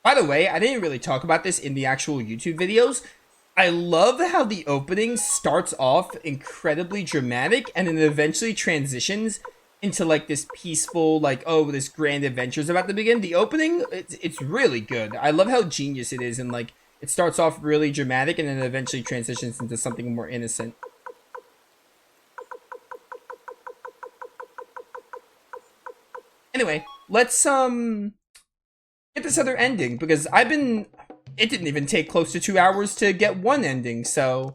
By the way, I didn't really talk about this in the actual YouTube videos. I love how the opening starts off incredibly dramatic and then eventually transitions into like this peaceful, like, oh, this grand adventure is about to begin. The opening, it's really good. I love how genius it is, and like it starts off really dramatic and then eventually transitions into something more innocent. Anyway, let's get this other ending, because it didn't even take close to 2 hours to get one ending, so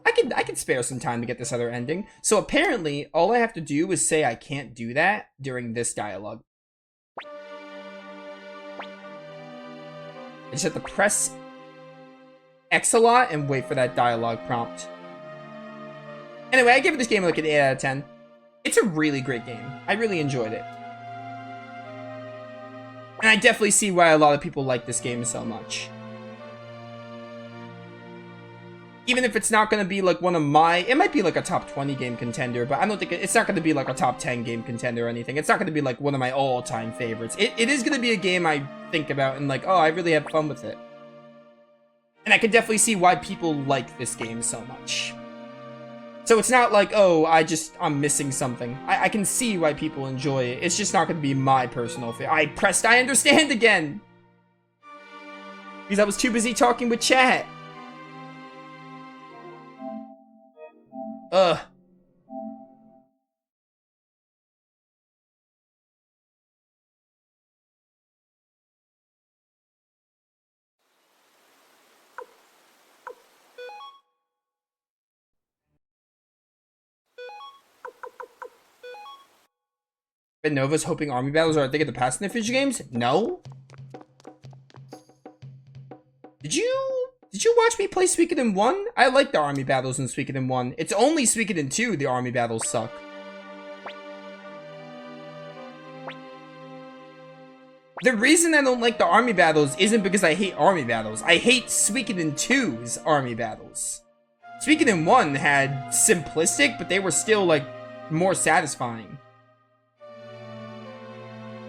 I could spare some time to get this other ending. So apparently, all I have to do is say I can't do that during this dialogue. I just have to press X a lot and wait for that dialogue prompt. Anyway, I give this game like an 8 out of 10. It's a really great game. I really enjoyed it. And I definitely see why a lot of people like this game so much. Even if it's not going to be like one of my... It might be like a top 20 game contender, but I don't think... It's not going to be like a top 10 game contender or anything. It's not going to be like one of my all-time favorites. It is going to be a game I think about and like, oh, I really have fun with it. And I can definitely see why people like this game so much. So it's not like, oh, I'm missing something. I can see why people enjoy it. It's just not going to be my personal favorite. I pressed I understand again! Because I was too busy talking with chat. Ugh. And Nova's hoping army battles are a thing of the past in the future games? No? Did you watch me play Suikoden 1? I like the army battles in Suikoden 1. It's only Suikoden 2 the army battles suck. The reason I don't like the army battles isn't because I hate army battles. I hate Suikoden 2's army battles. Suikoden 1 had simplistic, but they were still, like, more satisfying.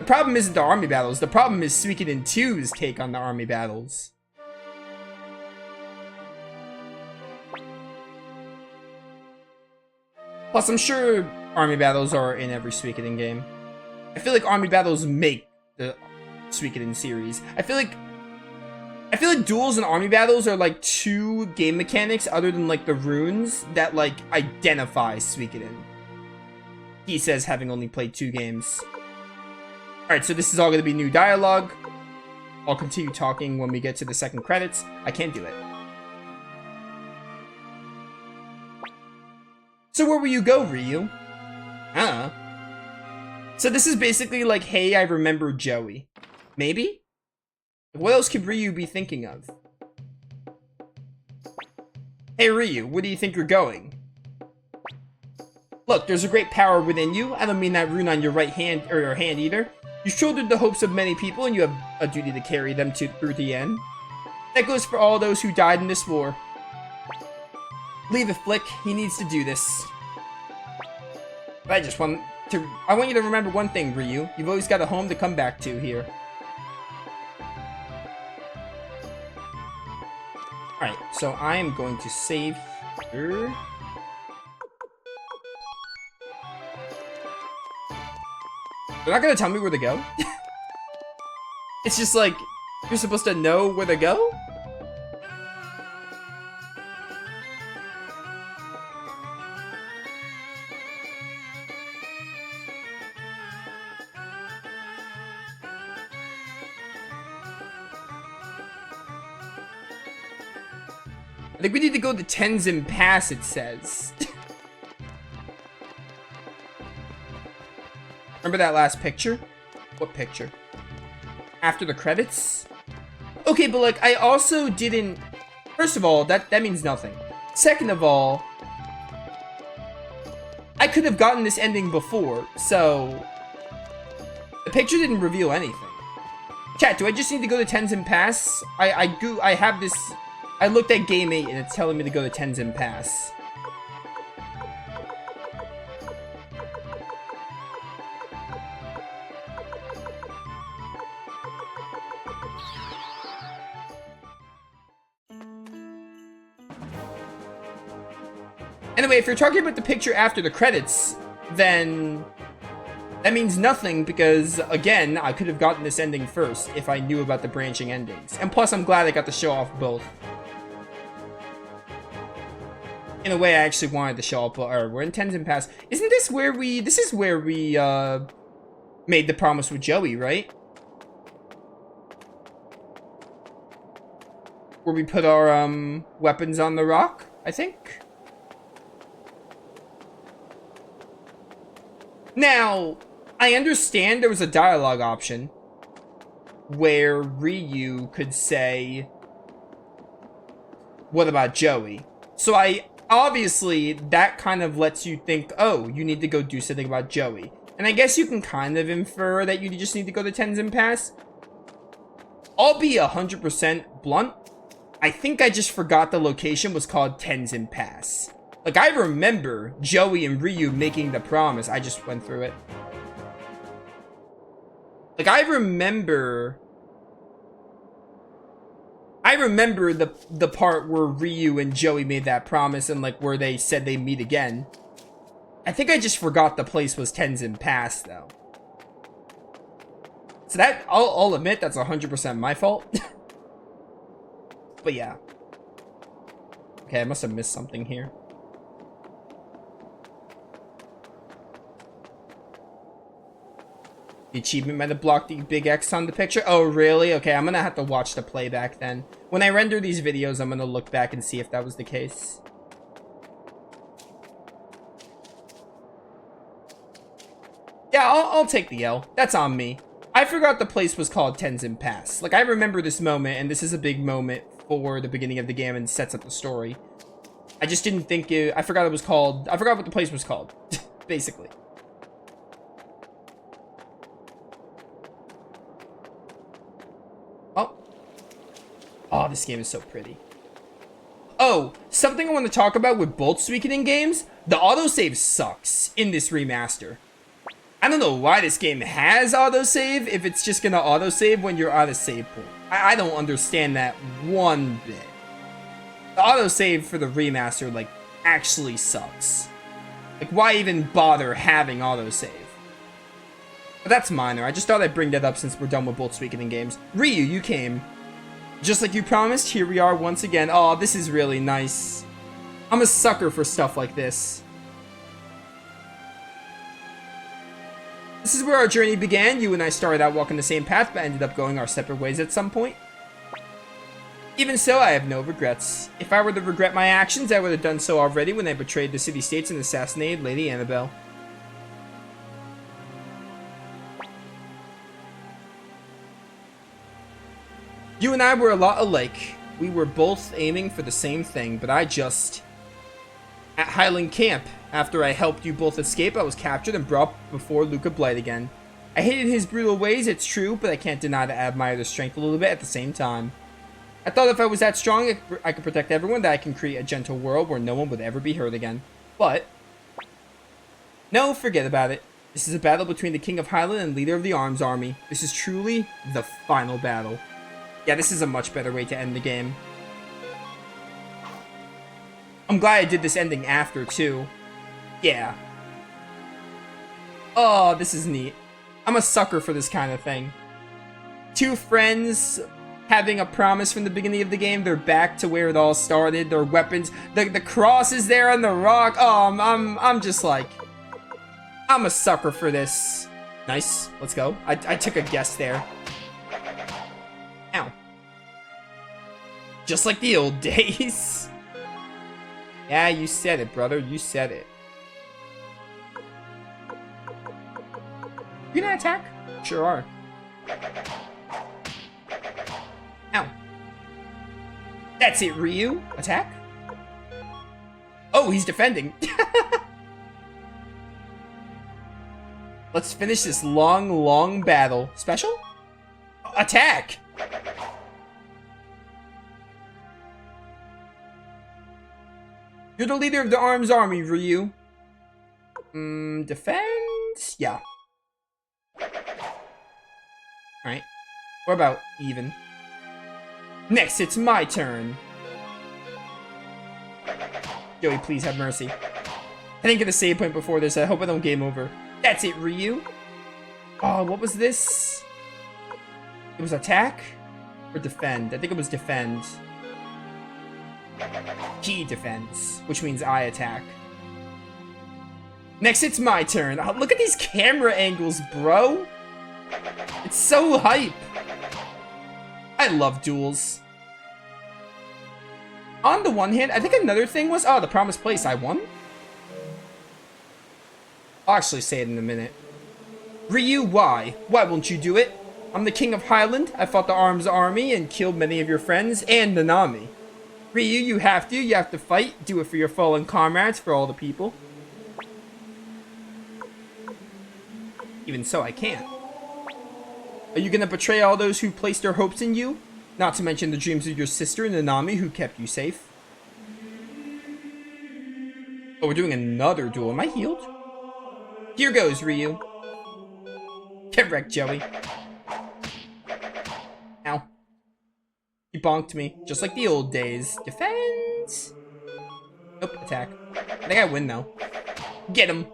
The problem isn't the army battles. The problem is Suikoden 2's take on the army battles. Plus, I'm sure army battles are in every Suikoden game. I feel like army battles make the Suikoden series. I feel like duels and army battles are like two game mechanics other than like the runes that like identify Suikoden. He says, having only played 2 games. Alright, so this is all going to be new dialogue. I'll continue talking when we get to the second credits. I can't do it. So where will you go, Ryu? So this is basically like, hey, I remember Jowy. Maybe? What else could Ryu be thinking of? Hey Ryu, where do you think you're going? Look, there's a great power within you. I don't mean that rune on your right hand, or your hand either. You shouldered the hopes of many people, and you have a duty to carry them through the end. That goes for all those who died in this war. Leave it, Flick. He needs to do this. But I want you to remember one thing, Ryu. You've always got a home to come back to here. Alright, so I am going to save here. They're not gonna tell me where to go? It's just like, you're supposed to know where to go? I think we need to go to Tenzin Pass, it says. Remember that last picture? What picture? After the credits? Okay, but like, I also didn't... First of all, that means nothing. Second of all, I could have gotten this ending before, so... The picture didn't reveal anything. Chat, do I just need to go to Tenzin Pass? I have this... I looked at Game 8 and it's telling me to go to Tenzin Pass. Anyway, if you're talking about the picture after the credits, then that means nothing because, again, I could have gotten this ending first if I knew about the branching endings. And plus, I'm glad I got to show off both. In a way, I actually wanted to show up, or we're in Tenzin Pass. Isn't this where this is where we, made the promise with Jowy, right? Where we put our, weapons on the rock, I think? Now, I understand there was a dialogue option where Ryu could say, what about Jowy? So obviously, that kind of lets you think, oh, you need to go do something about Jowy. And I guess you can kind of infer that you just need to go to Tenzin Pass. I'll be 100% blunt. I think I just forgot the location was called Tenzin Pass. Like, I remember Jowy and Ryu making the promise. I just went through it. Like, I remember the part where Ryu and Jowy made that promise and, like, where they said they meet again. I think I just forgot the place was Tenzin Pass, though. So that, I'll admit, that's 100% my fault. But yeah. Okay, I must have missed something here. The achievement might have blocked the big X on the picture. Oh, really? Okay, I'm gonna have to watch the playback then. When I render these videos, I'm gonna look back and see if that was the case. Yeah, I'll take the L. That's on me. I forgot the place was called Tenzin Pass. Like, I remember this moment, and this is a big moment for the beginning of the game and sets up the story. I just didn't think I forgot it was called... I forgot what the place was called, basically. Oh, this game is so pretty. Oh, something I want to talk about with both Suikoden games, the autosave sucks in this remaster. I don't know why this game has autosave, if it's just gonna autosave when you're out of save point. I don't understand that one bit. The autosave for the remaster, like, actually sucks. Like, why even bother having autosave? But that's minor, I just thought I'd bring that up since we're done with both Suikoden games. Ryu, you came. Just like you promised, here we are once again. Oh, this is really nice. I'm a sucker for stuff like this. This is where our journey began. You and I started out walking the same path, but ended up going our separate ways at some point. Even so, I have no regrets. If I were to regret my actions, I would have done so already when I betrayed the city-states and assassinated Lady Annabelle. You and I were a lot alike. We were both aiming for the same thing, but I just... At Highland Camp, after I helped you both escape, I was captured and brought before Luca Blight again. I hated his brutal ways, it's true, but I can't deny that I admire his strength a little bit at the same time. I thought if I was that strong, I could protect everyone, that I can create a gentle world where no one would ever be hurt again. But... no, forget about it. This is a battle between the King of Highland and leader of the Arms Army. This is truly the final battle. Yeah, this is a much better way to end the game. I'm glad I did this ending after, too. Yeah. Oh, this is neat. I'm a sucker for this kind of thing. Two friends having a promise from the beginning of the game. They're back to where it all started. Their weapons. The cross is there on the rock. Oh, I'm just like... I'm a sucker for this. Nice. Let's go. I took a guess there. Ow. Just like the old days. Yeah, you said it, brother. You said it. You gonna attack? Sure are. Ow. That's it, Ryu. Attack? Oh, he's defending. Let's finish this long battle. Special? Attack! You're the leader of the Arms Army, Ryu. Defense? Yeah. Alright. What about even? Next, it's my turn. Joey, please have mercy. I didn't get a save point before this. I hope I don't game over. That's it, Ryu. Oh, what was this? It was attack? Or defend? I think it was defend. He defends, which means I attack. Next, it's my turn. Oh, look at these camera angles, bro. It's so hype. I love duels. On the one hand, I think another thing was, oh, the promised place. I won? I'll actually say it in a minute. Ryu, why? Why won't you do it? I'm the king of Highland. I fought the Arms Army and killed many of your friends and Nanami. Ryu, you have to. You have to fight. Do it for your fallen comrades, for all the people. Even so, I can't. Are you gonna betray all those who placed their hopes in you? Not to mention the dreams of your sister, Nanami, who kept you safe. Oh, we're doing another duel. Am I healed? Here goes, Ryu. Get wrecked, Joey. Ow. He bonked me, just like the old days. Defense! Nope, attack. I think I win, though. Get him!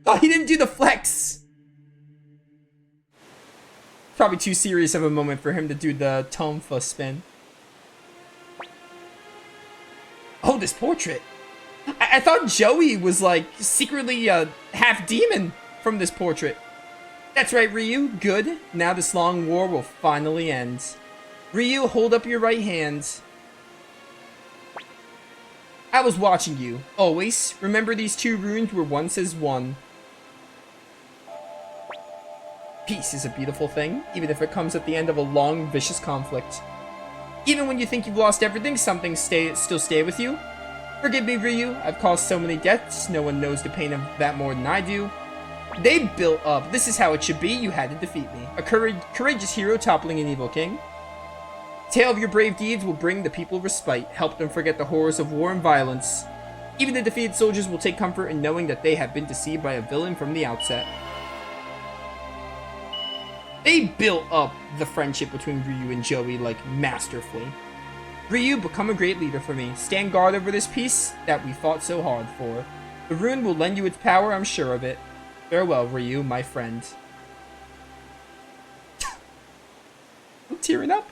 Oh, he didn't do the flex! Probably too serious of a moment for him to do the Tonfa spin. Oh, this portrait! I thought Joey was, like, secretly half demon from this portrait. That's right, Ryu. Good. Now this long war will finally end. Ryu, hold up your right hand. I was watching you. Always. Remember these two runes were once as one. Peace is a beautiful thing, even if it comes at the end of a long, vicious conflict. Even when you think you've lost everything, something still stay with you. Forgive me, Ryu. I've caused so many deaths. No one knows the pain of that more than I do. They built up. This is how it should be. You had to defeat me. A courageous hero toppling an evil king. Tale of your brave deeds will bring the people respite. Help them forget the horrors of war and violence. Even the defeated soldiers will take comfort in knowing that they have been deceived by a villain from the outset. They built up the friendship between Ryu and Joey, like, masterfully. Ryu, become a great leader for me. Stand guard over this peace that we fought so hard for. The rune will lend you its power, I'm sure of it. Farewell, Ryu, my friend. I'm tearing up.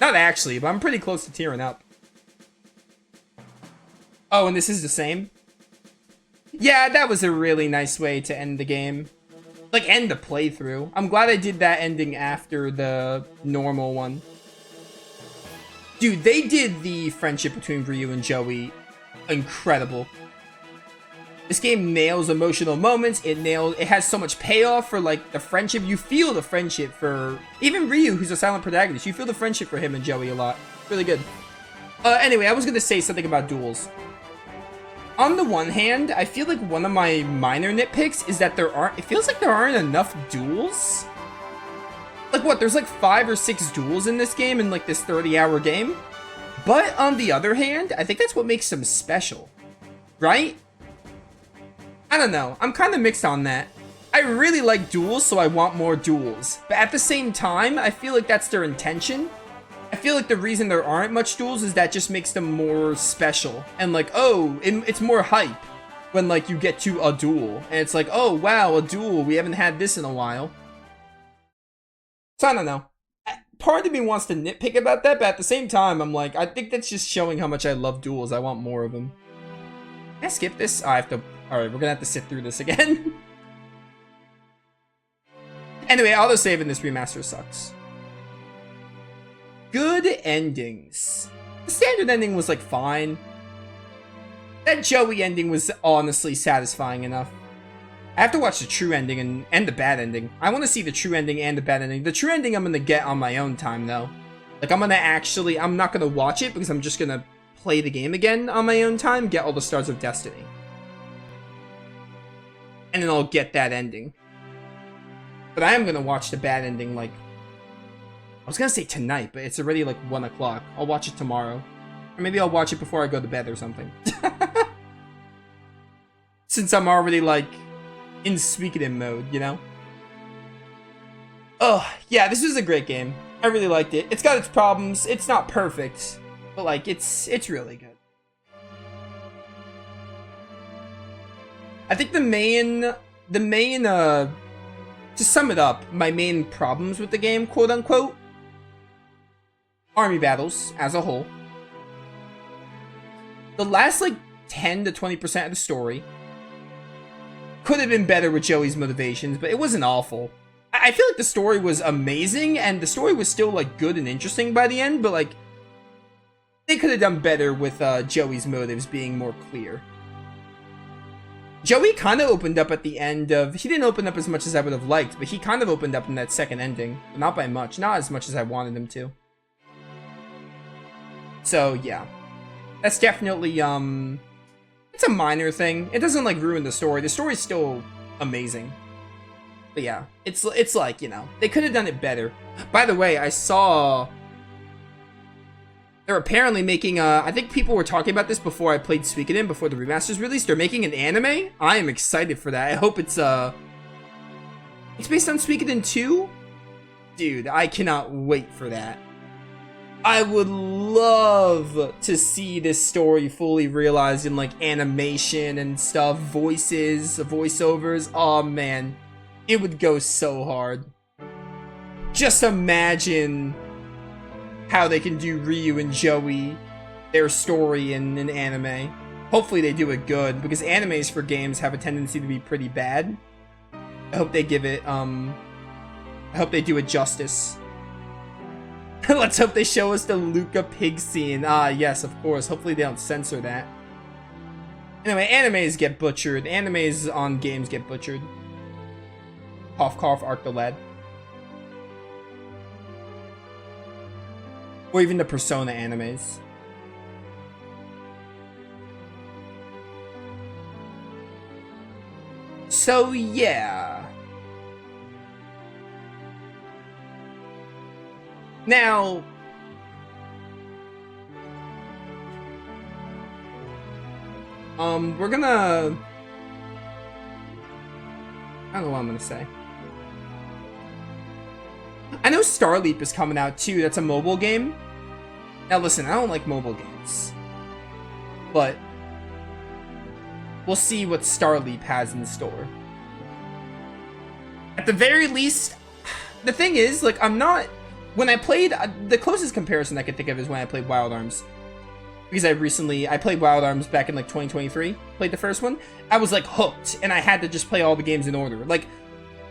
Not actually, but I'm pretty close to tearing up. Oh, and this is the same? Yeah, that was a really nice way to end the game. Like, end the playthrough. I'm glad I did that ending after the normal one. Dude, they did the friendship between Ryu and Joey incredible. This game nails emotional moments. It has so much payoff for, like, the friendship. You feel the friendship for even Ryu, who's a silent protagonist. You feel the friendship for him and Joey a lot. Really good. Anyway, I was gonna say something about duels. On the one hand, I feel like one of my minor nitpicks is that it feels like there aren't enough duels. Like, what, there's like 5 or 6 duels in this game in like this 30-hour game? But on the other hand, I think that's what makes them special. Right? I don't know. I'm kind of mixed on that. I really like duels, so I want more duels. But at the same time, I feel like that's their intention. I feel like the reason there aren't much duels is that just makes them more special. And like, oh, it's more hype when like you get to a duel. And it's like, oh, wow, a duel. We haven't had this in a while. So I don't know. Part of me wants to nitpick about that, but at the same time, I'm like, I think that's just showing how much I love duels. I want more of them. Can I skip this? I have to... Alright, we're gonna have to sit through this again. Anyway, autosave in this remaster sucks. Good endings. The standard ending was, like, fine. That Joey ending was honestly satisfying enough. I have to watch the true ending and the bad ending. I want to see the true ending and the bad ending. The true ending I'm going to get on my own time, though. Like, I'm not going to watch it because I'm just going to play the game again on my own time, get all the Stars of Destiny. And then I'll get that ending. But I am going to watch the bad ending, like... I was going to say tonight, but it's already, like, 1 o'clock. I'll watch it tomorrow. Or maybe I'll watch it before I go to bed or something. Since I'm already, like... in Suikoden mode, you know? Oh, yeah, this was a great game. I really liked it. It's got its problems. It's not perfect. But like, it's really good. I think the main, to sum it up, my main problems with the game, quote unquote, army battles as a whole. The last like 10 to 20% of the story could have been better with Joey's motivations, but it wasn't awful. I feel like the story was amazing, and the story was still like good and interesting by the end, but like they could have done better with Joey's motives being more clear. Joey kind of opened up at the end of... He didn't open up as much as I would have liked, but he kind of opened up in that second ending. But not by much. Not as much as I wanted him to. So, yeah. That's definitely, it's a minor thing. It doesn't, like, ruin the story. The story's still amazing. But yeah, it's like, you know, they could have done it better. By the way, I saw... They're apparently making, I think people were talking about this before I played Suikoden, before the remasters released. They're making an anime. I am excited for that. I hope it's based on Suikoden 2? Dude, I cannot wait for that. I would love to see this story fully realized in, like, animation and stuff. Voices, voiceovers. Oh, man. It would go so hard. Just imagine... how they can do Ryu and Joey, their story in an anime. Hopefully they do it good, because animes for games have a tendency to be pretty bad. I hope they give it, I hope they do it justice. Let's hope they show us the Luca pig scene. Ah, yes, of course. Hopefully they don't censor that. Anyway, animes get butchered. Animes on games get butchered. Cough, cough, Arc the Lad. Or even the Persona animes. So, yeah. Now... we're gonna... I don't know what I'm gonna say. I know Starleap is coming out too. That's a mobile game. Now listen, I don't like mobile games, but we'll see what Starleap has in store. At the very least, the thing is, like, I'm not... When I played... the closest comparison I could think of is when I played Wild Arms. Because I played Wild Arms back in, like, 2023. Played the first one. I was, like, hooked, and I had to just play all the games in order. Like,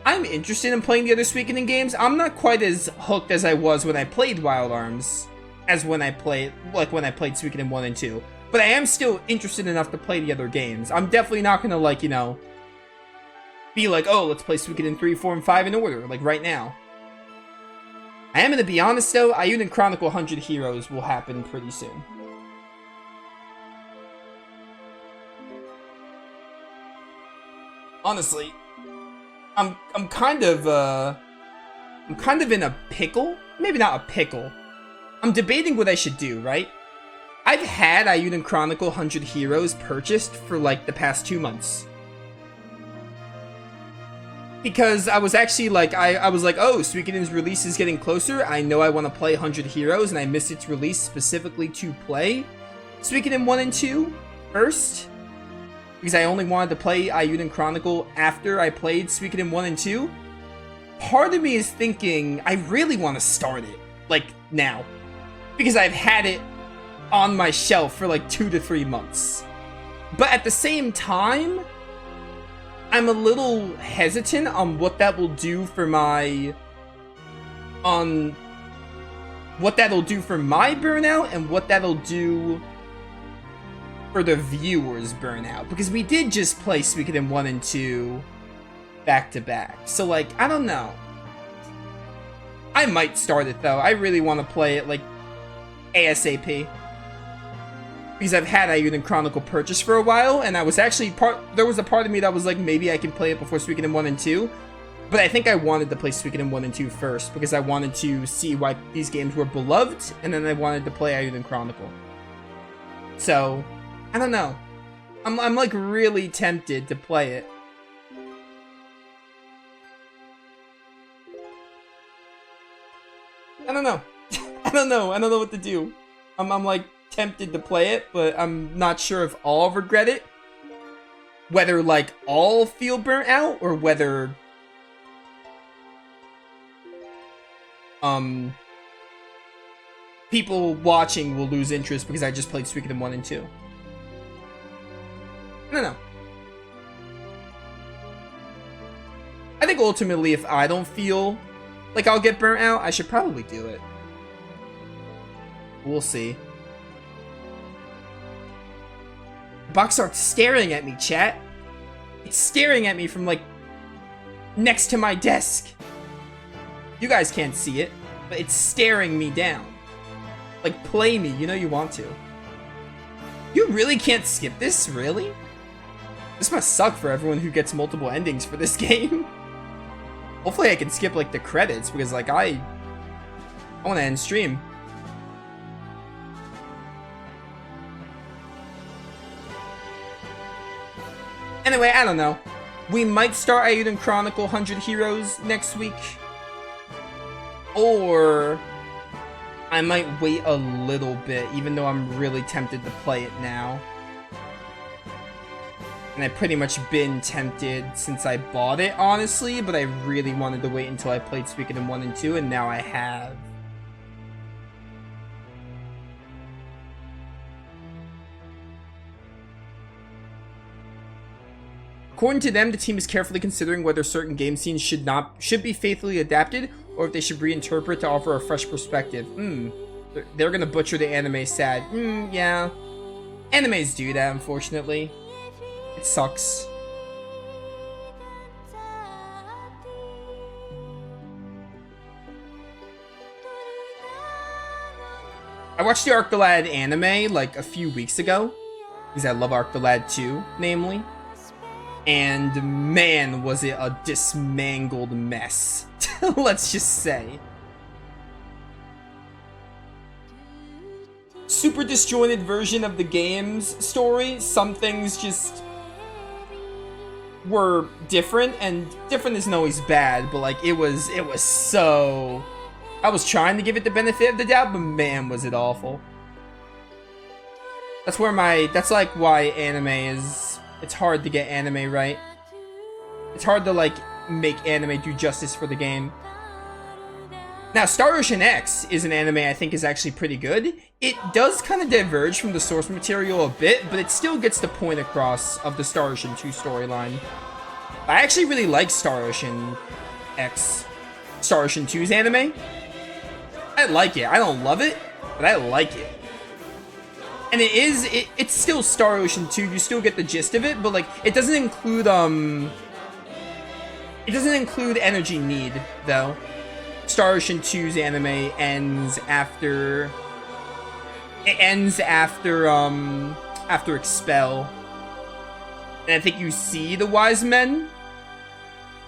I'm interested in playing the other Suikoden games. I'm not quite as hooked as I was when I played Wild Arms as when I played Suikoden 1 and 2. But I am still interested enough to play the other games. I'm definitely not gonna, like, you know, be like, oh, let's play Suikoden 3, 4, and 5 in order, like, right now. I am gonna be honest, though, Ayuden Chronicle 100 Heroes will happen pretty soon. Honestly, I'm kind of in a pickle. Maybe not a pickle. I'm debating what I should do, right? I've had Ayuden Chronicle 100 Heroes purchased for, like, the past 2 months. Because I was actually, like, I was like, oh, Suikoden's release is getting closer. I know I want to play 100 Heroes, and I missed its release specifically to play Suikoden 1 and 2 first. Because I only wanted to play Ayuden Chronicle after I played Suikoden 1 and 2. Part of me is thinking, I really want to start it, like, now. Because I've had it on my shelf for like 2 to 3 months. But at the same time, I'm a little hesitant on what that will do for my... what that'll do for my burnout and what that'll do for the viewers' burnout. Because we did just play Suikoden 1 and 2 back to back. So, like, I don't know. I might start it, though. I really want to play it, like, ASAP. Because I've had Ayuden Chronicle purchased for a while, and I was actually there was a part of me that was like, maybe I can play it before Suikoden 1 and 2. But I think I wanted to play Suikoden 1 and 2 first, because I wanted to see why these games were beloved, and then I wanted to play Ayuden Chronicle. So, I don't know. I'm like really tempted to play it. I don't know. I don't know what to do. I'm like tempted to play it, but I'm not sure if I'll regret it. Whether, like, I'll feel burnt out, or whether... people watching will lose interest because I just played Suikoden 1 and 2. I don't know. I think ultimately, if I don't feel like I'll get burnt out, I should probably do it. We'll see. The box art's staring at me, chat. It's staring at me from, like, next to my desk. You guys can't see it, but it's staring me down. Like, play me, you know you want to. You really can't skip this, really? This must suck for everyone who gets multiple endings for this game. Hopefully I can skip, like, the credits, because, like, I want to end stream. Anyway, I don't know. We might start Ayuden Chronicle 100 Heroes next week. Or I might wait a little bit, even though I'm really tempted to play it now. And I've pretty much been tempted since I bought it, honestly, but I really wanted to wait until I played Suikoden 1 and 2, and now I have. According to them, the team is carefully considering whether certain game scenes should be faithfully adapted, or if they should reinterpret to offer a fresh perspective. They're gonna butcher the anime sad. Yeah. Animes do that, unfortunately. It sucks. I watched the Arc the Lad anime, like, a few weeks ago. Because I love Arc the Lad 2, namely. And man, was it a dismangled mess. Let's just say. Super disjointed version of the game's story. Some things just were different, and different isn't always bad, but like it was so... I was trying to give it the benefit of the doubt, but man, was it awful. That's like why anime is... It's hard to get anime right. It's hard to, like, make anime do justice for the game. Now, Star Ocean X is an anime I think is actually pretty good. It does kind of diverge from the source material a bit, but it still gets the point across of the Star Ocean 2 storyline. I actually really like Star Ocean X. Star Ocean 2's anime. I like it. I don't love it, but I like it. And it's still Star Ocean 2, you still get the gist of it, but like, it doesn't include Energy Need, though. Star Ocean 2's anime ends after Expel. And I think you see the Wise Men,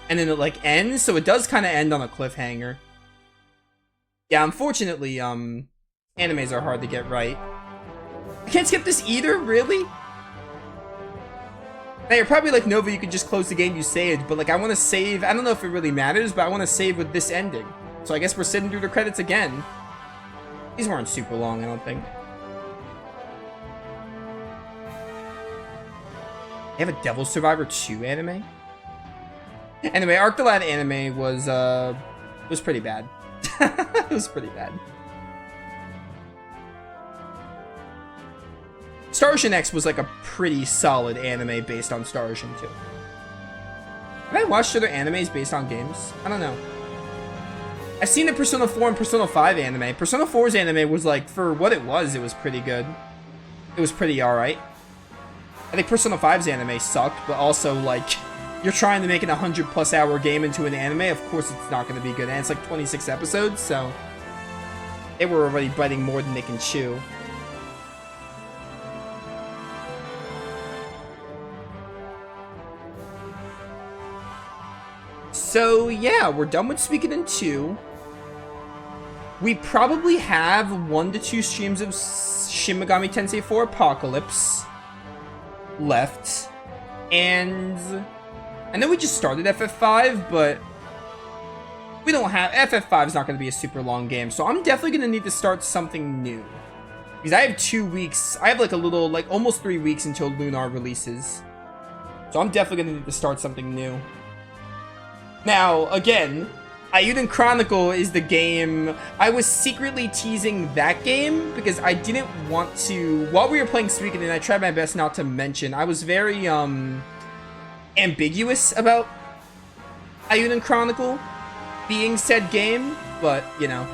and then it like ends, so it does kind of end on a cliffhanger. Yeah, unfortunately, animes are hard to get right. I can't skip this either, really? Now, you're probably like, Nova, you could just close the game you saved, but like, I want to save, I don't know if it really matters, but I want to save with this ending. So I guess we're sitting through the credits again. These weren't super long, I don't think. They have a Devil Survivor 2 anime? Anyway, Arc the Lad anime was pretty bad. It was pretty bad. Star Ocean X was like a pretty solid anime based on Star Ocean 2. Have I watched other animes based on games? I don't know. I've seen the Persona 4 and Persona 5 anime. Persona 4's anime was like, for what it was pretty good. It was pretty alright. I think Persona 5's anime sucked, but also like, you're trying to make an 100+ hour game into an anime, of course it's not going to be good. And it's like 26 episodes, so they were already biting more than they can chew. So yeah, we're done with Suikoden 2. We probably have 1 to 2 streams of Shin Megami Tensei 4 Apocalypse left. And I know we just started FF5, but we don't have... FF5 is not going to be a super long game, so I'm definitely going to need to start something new. Because I have 2 weeks. I have like a little, like almost 3 weeks until Lunar releases. So I'm definitely going to need to start something new. Now, again, Ayuden Chronicle is the game. I was secretly teasing that game because I didn't want to. While we were playing Suikoden, I tried my best not to mention. I was very ambiguous about Ayuden Chronicle being said game, but you know,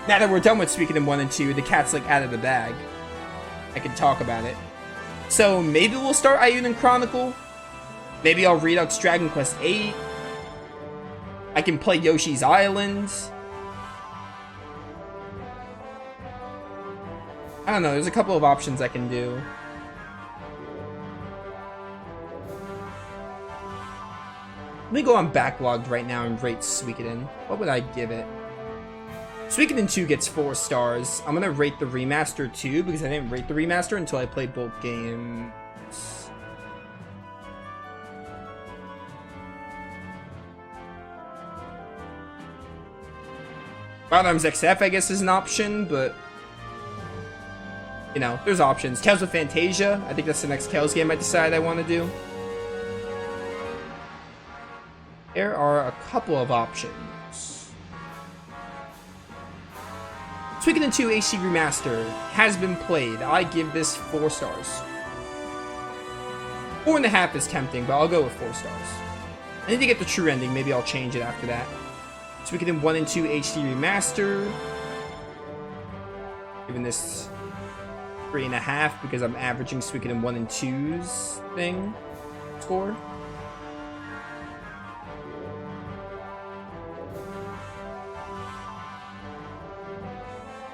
now that we're done with Suikoden 1 and 2, the cat's like out of the bag. I can talk about it. So maybe we'll start Ayuden Chronicle. Maybe I'll Redux Dragon Quest 8. I can play Yoshi's Island. I don't know, there's a couple of options I can do. Let me go on Backlogged right now and rate Suikoden. What would I give it? Suikoden 2 gets 4 stars. I'm gonna rate the Remaster 2 because I didn't rate the Remaster until I played both games. Wild Arms XF, I guess, is an option, but you know, there's options. Tales of Fantasia, I think that's the next Tales game I decide I want to do. There are a couple of options. Suikoden 2 HD Remaster has been played. I give this 4 stars. 4.5 is tempting, but I'll go with 4 stars. I need to get the true ending. Maybe I'll change it after that. Suikoden 1 and 2 HD Remaster. Giving this 3.5 because I'm averaging Suikoden 1 and 2's thing score.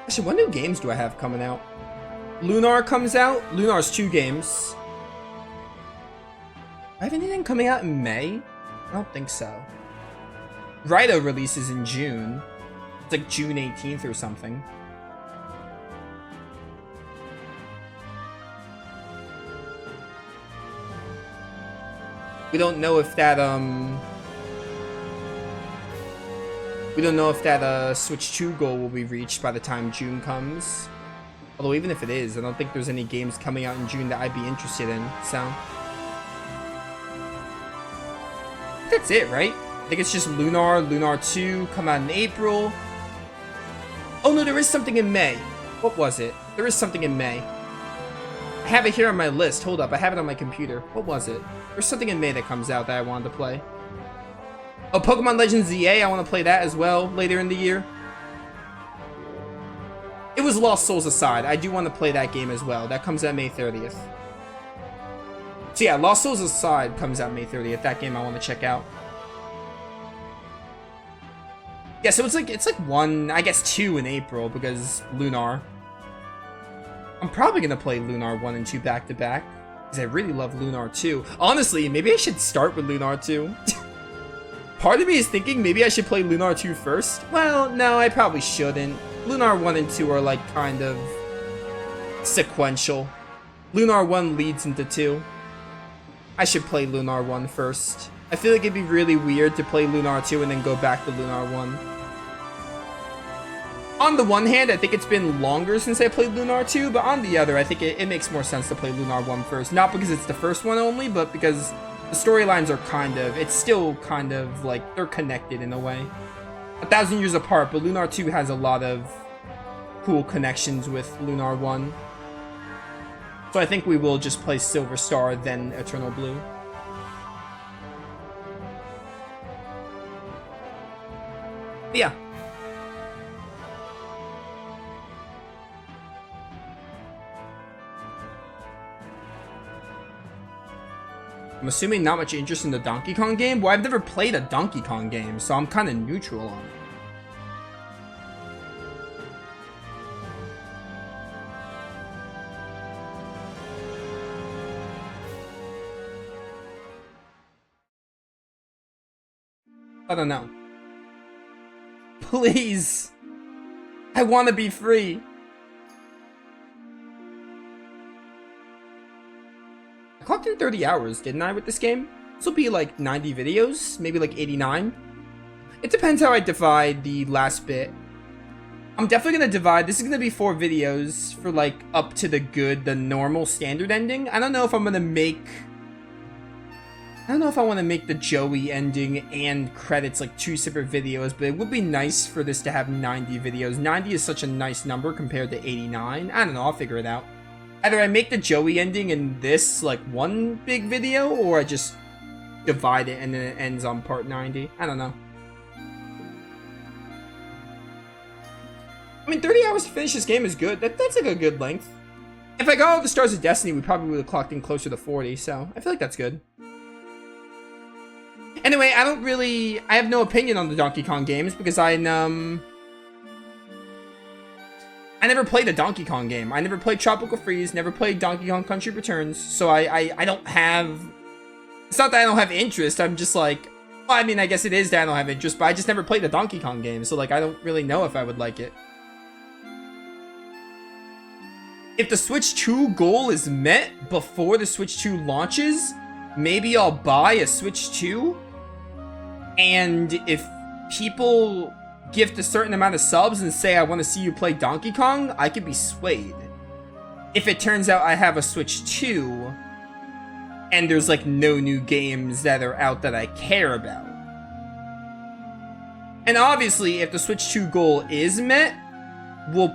Actually, what new games do I have coming out? Lunar comes out. Lunar's 2 games. Do I have anything coming out in May? I don't think so. Raito releases in June. It's like June 18th or something. We don't know if that Switch 2 goal will be reached by the time June comes. Although even if it is, I don't think there's any games coming out in June that I'd be interested in, so. That's it, right? I think it's just Lunar, Lunar 2, come out in April. Oh no, there is something in May. What was it? There is something in May. I have it here on my list. Hold up, I have it on my computer. What was it? There's something in May that comes out that I wanted to play. Oh, Pokemon Legends ZA, I want to play that as well later in the year. It was Lost Souls aside. I do want to play that game as well. That comes out May 30th. So yeah, Lost Souls aside comes out May 30th. That game I want to check out. Yeah, so it's like 1, I guess 2 in April because Lunar. I'm probably gonna play Lunar 1 and 2 back to back because I really love Lunar 2. Honestly, maybe I should start with Lunar 2. Part of me is thinking maybe I should play Lunar 2 first. Well, no, I probably shouldn't. Lunar 1 and 2 are like kind of sequential. Lunar 1 leads into 2. I should play Lunar 1 first. I feel like it'd be really weird to play Lunar 2 and then go back to Lunar 1. On the one hand, I think it's been longer since I played Lunar 2, but on the other, I think it makes more sense to play Lunar 1 first. Not because it's the first one only, but because the storylines are it's still kind of like, they're connected in a way. 1,000 years apart, but Lunar 2 has a lot of cool connections with Lunar 1. So I think we will just play Silver Star, then Eternal Blue. But yeah. I'm assuming not much interest in the Donkey Kong game? Well, I've never played a Donkey Kong game, so I'm kind of neutral on it. I don't know. Please. I want to be free. I clocked in 30 hours, didn't I, with this game? This will be like 90 videos, maybe like 89. It depends how I divide the last bit. I'm definitely gonna divide. This is gonna be 4 videos for like up to the normal standard ending. I don't know if I'm gonna make. I don't know if I want to make the Jowy ending and credits like 2 separate videos, but it would be nice for this to have 90 videos. 90 is such a nice number compared to 89. I don't know, I'll figure it out. Either I make the Jowy ending in this like 1 big video, or I just divide it and then it ends on part 90. I don't know. I mean, 30 hours to finish this game is good. That's like a good length. If I got all the Stars of Destiny, we probably would have clocked in closer to 40, so I feel like that's good. Anyway, I have no opinion on the Donkey Kong games because I never played a Donkey Kong game. I never played Tropical Freeze, never played Donkey Kong Country Returns, so I don't have... It's not that I don't have interest, I'm just like... Well, I mean, I guess it is that I don't have interest, but I just never played a Donkey Kong game, so like, I don't really know if I would like it. If the Switch 2 goal is met before the Switch 2 launches, maybe I'll buy a Switch 2. And if people gift a certain amount of subs and say I want to see you play Donkey Kong, I could be swayed. If it turns out I have a Switch 2 and there's like no new games that are out that I care about. And obviously, if the Switch 2 goal is met, we'll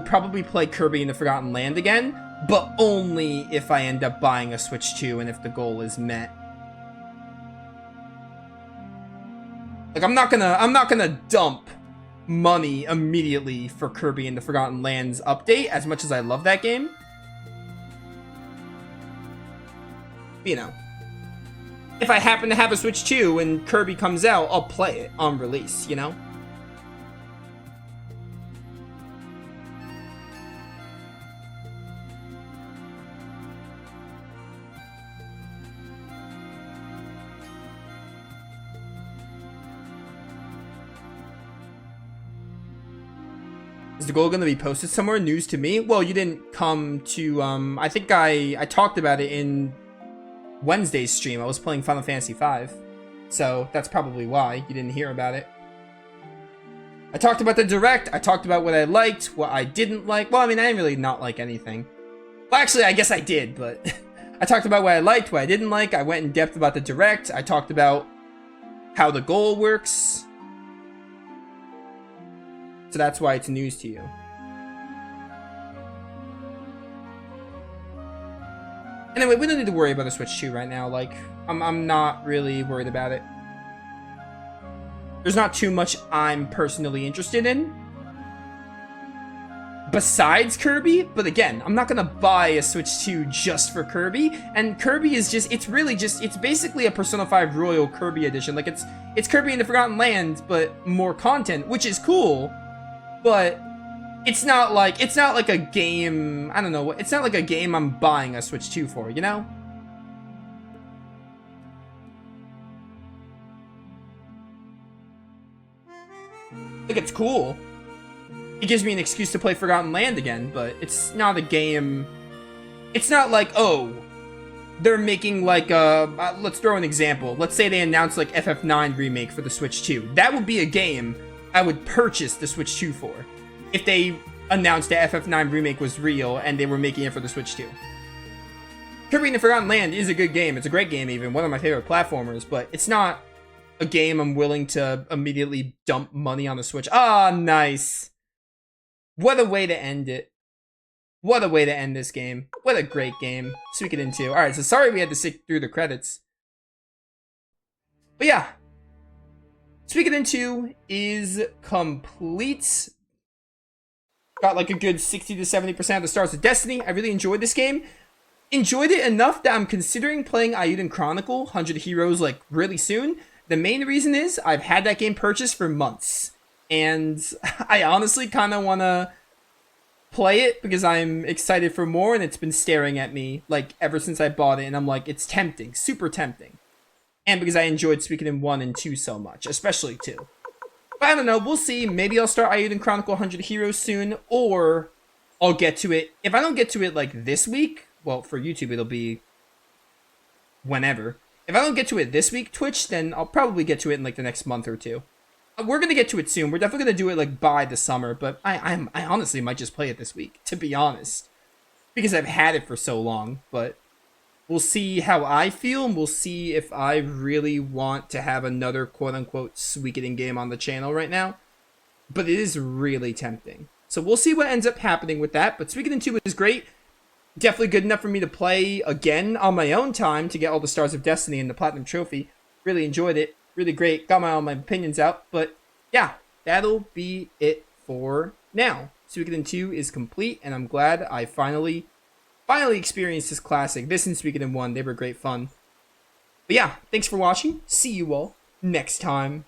probably play Kirby and the Forgotten Land again, but only if I end up buying a Switch 2 and if the goal is met. Like, I'm not gonna dump money immediately for Kirby and the Forgotten Lands update, as much as I love that game. You know, if I happen to have a Switch 2 and Kirby comes out, I'll play it on release, you know? Is the goal going to be posted somewhere? News to me? Well, you didn't come to, I think I talked about it in Wednesday's stream. I was playing Final Fantasy V. So, that's probably why you didn't hear about it. I talked about the Direct. I talked about what I liked, what I didn't like. Well, I mean, I didn't really not like anything. Well, actually, I guess I did, but... I talked about what I liked, what I didn't like. I went in depth about the Direct. I talked about how the goal works. So that's why it's news to you. Anyway, we don't need to worry about the Switch 2 right now. Like, I'm not really worried about it. There's not too much I'm personally interested in. Besides Kirby, but again, I'm not gonna buy a Switch 2 just for Kirby. And Kirby is just, it's basically a Persona 5 Royal Kirby edition. Like, it's Kirby in the Forgotten Land, but more content, which is cool. But it's not like a game, I don't know, it's not like a game I'm buying a Switch 2 for, you know? Like, it's cool. It gives me an excuse to play Forgotten Land again, but it's not a game. It's not like, oh, they're making like a, let's throw an example. Let's say they announced like FF9 remake for the Switch 2. That would be a game I would purchase the Switch 2 for. If they announced that FF9 remake was real and they were making it for the Switch 2. Kirby and the Forgotten Land is a good game. It's a great game even. One of my favorite platformers. But it's not a game I'm willing to immediately dump money on the Switch. Ah, nice. What a way to end it. What a way to end this game. What a great game. Suikoden 2. Alright, so sorry we had to sit through the credits. But yeah. Suikoden 2 is complete. Got like a good 60 to 70% of the Stars of Destiny. I really enjoyed this game. Enjoyed it enough that I'm considering playing Ayuden Chronicle 100 Heroes like really soon. The main reason is I've had that game purchased for months. And I honestly kind of want to play it because I'm excited for more, and it's been staring at me like ever since I bought it, and I'm like, it's tempting, super tempting. And because I enjoyed Suikoden 1 and 2 so much, especially 2. But I don't know, we'll see. Maybe I'll start Ayuden Chronicle 100 Heroes soon, or I'll get to it. If I don't get to it like this week, well, for YouTube it'll be whenever. If I don't get to it this week, Twitch, then I'll probably get to it in like the next month or two. We're gonna get to it soon. We're definitely gonna do it like by the summer, but I honestly might just play it this week, to be honest, because I've had it for so long. But we'll see how I feel, and we'll see if I really want to have another quote-unquote Suikoden game on the channel right now. But it is really tempting. So we'll see what ends up happening with that. But Suikoden 2 is great. Definitely good enough for me to play again on my own time to get all the Stars of Destiny and the Platinum Trophy. Really enjoyed it. Really great. Got all my opinions out. But yeah, that'll be it for now. Suikoden 2 is complete, and I'm glad I finally experienced this classic. This and Suikoden 1, they were great fun. But yeah, thanks for watching. See you all next time.